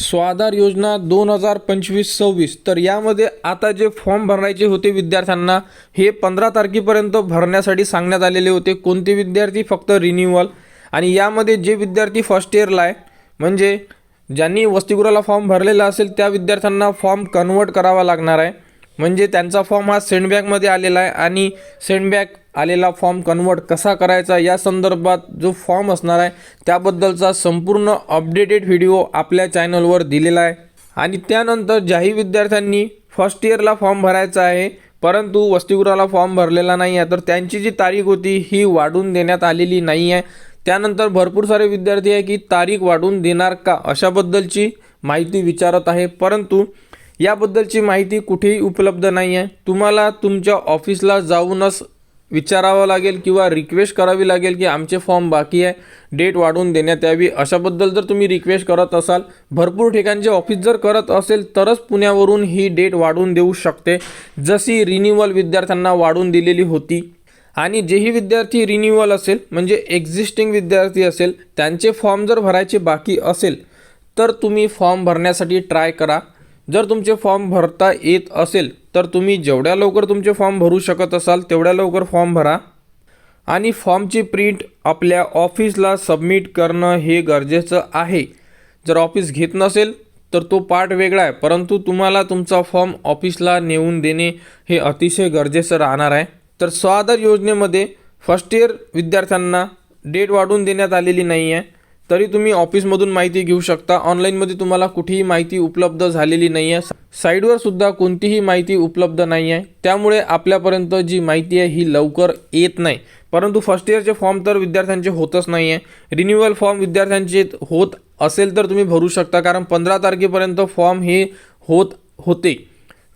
स्वाधार योजना 2025-26 तर यामध्ये आता जे फॉर्म भरायचे होते विद्यार्थ्यांना हे 15 तारखेपर्यंत भरण्यासाठी सांगण्यात आलेले होते. कोणते विद्यार्थी? फक्त रिन्यूअल. आणि यामध्ये जे विद्यार्थी फर्स्ट इयरला आहे म्हणजे ज्यांनी वसतिगृहाला फॉर्म भरलेला असेल त्या विद्यार्थ्यांना फॉर्म कन्वर्ट करावा लागणार आहे. म्हणजे त्यांचा फॉर्म हा सेंडबॅकमध्ये आलेला आहे आणि सेंडबॅक आलेला फॉर्म कन्वर्ट कसा करायचा या संदर्भात जो फॉर्म असणार आहे त्याबद्दलचा संपूर्ण अपडेटेड व्हिडिओ आपल्या चॅनलवर दिलेला आहे. आणि त्यानंतर ज्याही विद्यार्थ्यांनी फर्स्ट इयरला फॉर्म भरायचा आहे परंतु वसतिगृहाला फॉर्म भरलेला नाही आहे तर त्यांची जी तारीख होती ही वाढवून देण्यात आलेली नाही आहे. त्यानंतर भरपूर सारे विद्यार्थी आहे की तारीख वाढवून देणार का अशाबद्दलची माहिती विचारत आहे, परंतु याबद्दलची माहिती कुठेही उपलब्ध नाही आहे. तुम्हाला तुमच्या ऑफिसला जाऊनच विचारावं लागेल किंवा रिक्वेस्ट करावी लागेल की आमचे फॉर्म बाकी आहे, डेट वाढवून देण्यात यावी. अशाबद्दल जर तुम्ही रिक्वेस्ट करत असाल, भरपूर ठिकाणचे ऑफिस जर करत असेल तरच पुण्यावरून ही डेट वाढवून देऊ शकते, जशी रिन्युअल विद्यार्थ्यांना वाढवून दिलेली होती. आणि जेही विद्यार्थी रिन्युअल असेल म्हणजे एक्झिस्टिंग विद्यार्थी असेल त्यांचे फॉर्म जर भरायचे बाकी असेल तर तुम्ही फॉर्म भरण्यासाठी ट्राय करा. जर तुमचे फॉर्म भरता येत असेल तर तुम्ही जेवढ्या लवकर तुमचे फॉर्म भरू शकत असाल तेवढ्या लवकर फॉर्म भरा. आणि फॉर्मची प्रिंट आपल्या ऑफिसला सबमिट करणं हे गरजेचं आहे. जर ऑफिस घेत नसेल तर तो पार्ट वेगळा आहे, परंतु तुम्हाला तुमचा फॉर्म ऑफिसला नेऊन देणे हे अतिशय गरजेचं राहणार आहे. तर स्वाधार योजनेमध्ये फर्स्ट इयर विद्यार्थ्यांना डेट वाढवून देण्यात आलेली नाही आहे, तरी तुम्ही ऑफिसमधून माहिती घेऊ शकता. ऑनलाईनमध्ये तुम्हाला कुठेही माहिती उपलब्ध झालेली नाही आहे, साईडवर सुद्धा कोणतीही माहिती उपलब्ध नाही आहे. त्यामुळे आपल्यापर्यंत जी माहिती आहे ही लवकर येत नाही. परंतु फर्स्ट इयरचे फॉर्म तर विद्यार्थ्यांचे होतच नाही आहे. रिन्युअल फॉर्म विद्यार्थ्यांचे होत असेल तर तुम्ही भरू शकता, कारण 15 तारखेपर्यंत फॉर्म हे होते.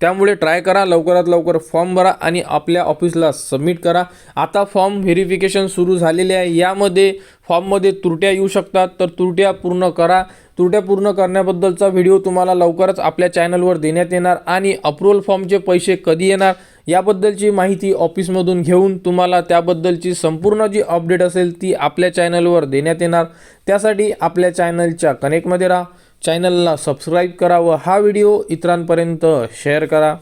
त्यामुळे ट्राय करा, लवकरात लवकर फॉर्म भरा आणि आपल्या ऑफिसला सबमिट करा. आता फॉर्म व्हेरिफिकेशन सुरू झालेले आहे. यामध्ये फॉर्ममध्ये त्रुट्या येऊ शकतात, तर त्रुट्या पूर्ण करा. त्रुट्या पूर्ण करण्याबद्दलचा व्हिडिओ तुम्हाला लवकरच आपल्या चॅनलवर देण्यात येणार. आणि अप्रूव्हल फॉर्मचे पैसे कधी येणार याबद्दलची माहिती ऑफिसमधून घेऊन तुम्हाला त्याबद्दलची संपूर्ण जी अपडेट असेल ती आपल्या चॅनलवर देण्यात येणार. त्यासाठी आपल्या चॅनलच्या कनेक्टमध्ये राहा, चॅनलला सबस्क्राईब करा व हा व्हिडिओ इतरांपर्यंत शेअर करा.